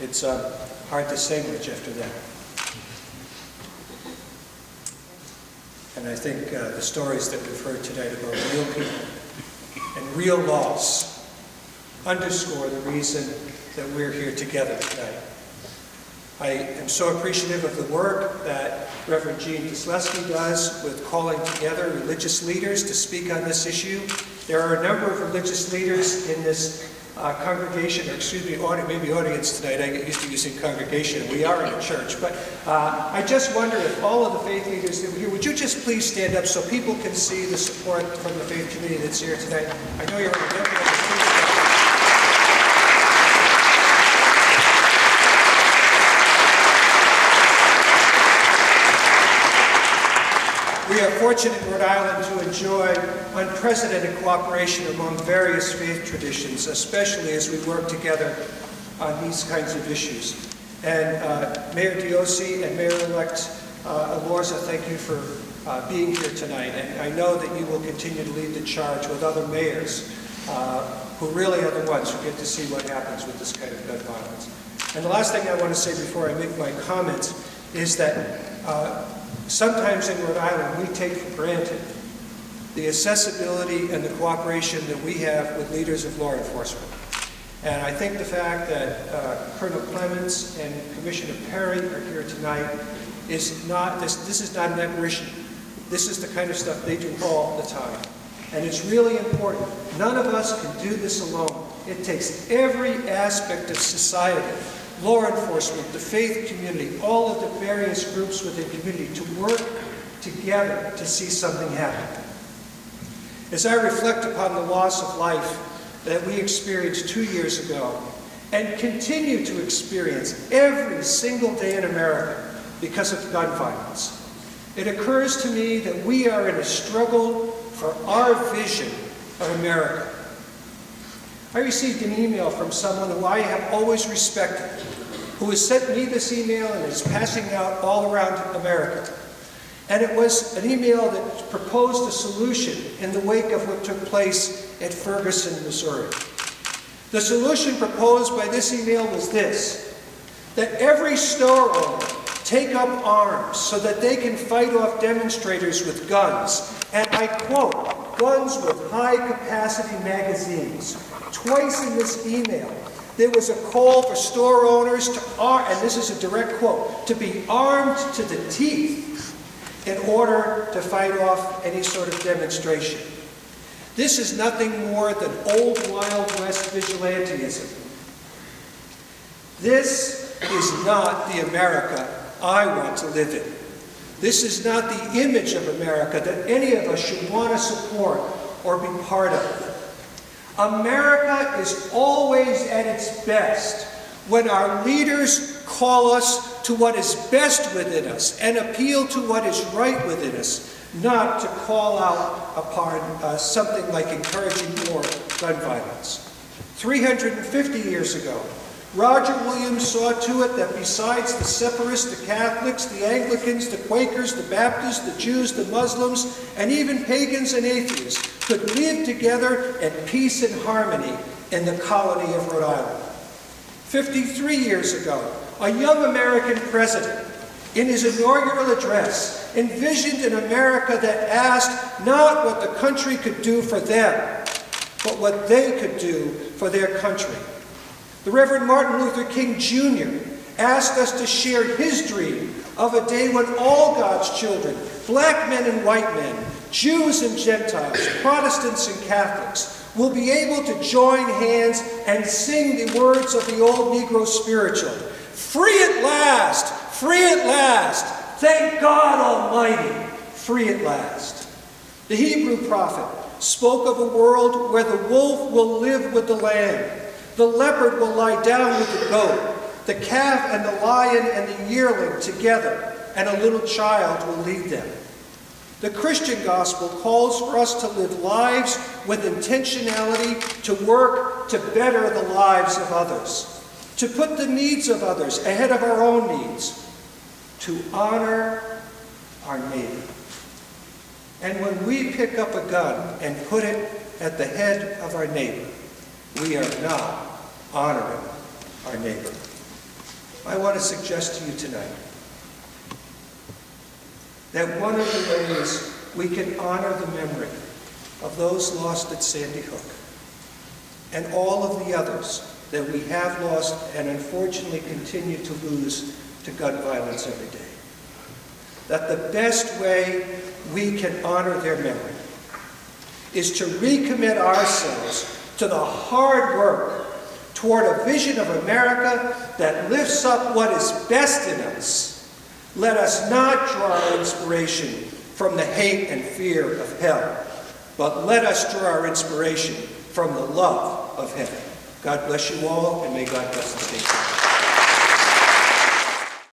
It's hard to say much after that. And I think the stories that we've heard tonight about real people and real loss underscore the reason that we're here together tonight. I am so appreciative of the work that Reverend Jee and deleski does with calling together religious leaders to speak on this issue. There are a number of religious leaders in this congregation, or excuse me, maybe audience tonight. I get used to using congregation. We are in a church. But I just wonder if all of the faith leaders that were here, would you just please stand up so people can see the support from the faith community that's here tonight? I know you're on the We are fortunate in Rhode Island to enjoy unprecedented cooperation among various faith traditions, especially as we work together on these kinds of issues. And Mayor Diosi and Mayor-elect Alorza, thank you for being here tonight. And I know that you will continue to lead the charge with other mayors who really are the ones who get to see what happens with this kind of gun violence. And the last thing I want to say before I make my comments is that sometimes in Rhode Island, we take for granted the accessibility and the cooperation that we have with leaders of law enforcement. And I think the fact that Colonel Clemens and Commissioner Perry are here tonight is not, this is not an aberration. This is the kind of stuff they do all the time. And it's really important. None of us can do this alone. It takes every aspect of society, law enforcement, the faith community, all of the various groups within the community to work together to see something happen. As I reflect upon the loss of life that we experienced 2 years ago and continue to experience every single day in America because of gun violence, it occurs to me that we are in a struggle for our vision of America. I received an email from someone who I have always respected, who has sent me this email and is passing out all around America. And it was an email that proposed a solution in the wake of what took place at Ferguson, Missouri. The solution proposed by this email was this: that every store owner take up arms so that they can fight off demonstrators with guns. And I quote, guns with high-capacity magazines. Twice in this email, there was a call for store owners to and this is a direct quote, to be armed to the teeth in order to fight off any sort of demonstration. This is nothing more than old Wild West vigilantism. This is not the America I want to live in. This is not the image of America that any of us should want to support or be part of. America is always at its best when our leaders call us to what is best within us and appeal to what is right within us, not to call out upon something like encouraging more gun violence. 350 years ago, Roger Williams saw to it that besides the separatists, the Catholics, the Anglicans, the Quakers, the Baptists, the Jews, the Muslims, and even pagans and atheists could live together in peace and harmony in the colony of Rhode Island. 53 years ago, a young American president, in his inaugural address, envisioned an America that asked not what the country could do for them, but what they could do for their country. The Reverend Martin Luther King Jr. asked us to share his dream of a day when all God's children, black men and white men, Jews and Gentiles, Protestants and Catholics, will be able to join hands and sing the words of the old Negro spiritual. Free at last, thank God Almighty, free at last. The Hebrew prophet spoke of a world where the wolf will live with the lamb, the leopard will lie down with the goat, the calf and the lion and the yearling together, and a little child will lead them. The Christian gospel calls for us to live lives with intentionality, to work to better the lives of others, to put the needs of others ahead of our own needs, to honor our neighbor. And when we pick up a gun and put it at the head of our neighbor, we are not honoring our neighbor. I want to suggest to you tonight that one of the ways we can honor the memory of those lost at Sandy Hook and all of the others that we have lost and unfortunately continue to lose to gun violence every day, that the best way we can honor their memory is to recommit ourselves to the hard work toward a vision of America that lifts up what is best in us. Let us not draw our inspiration from the hate and fear of hell, but let us draw our inspiration from the love of heaven. God bless you all, and may God bless the state.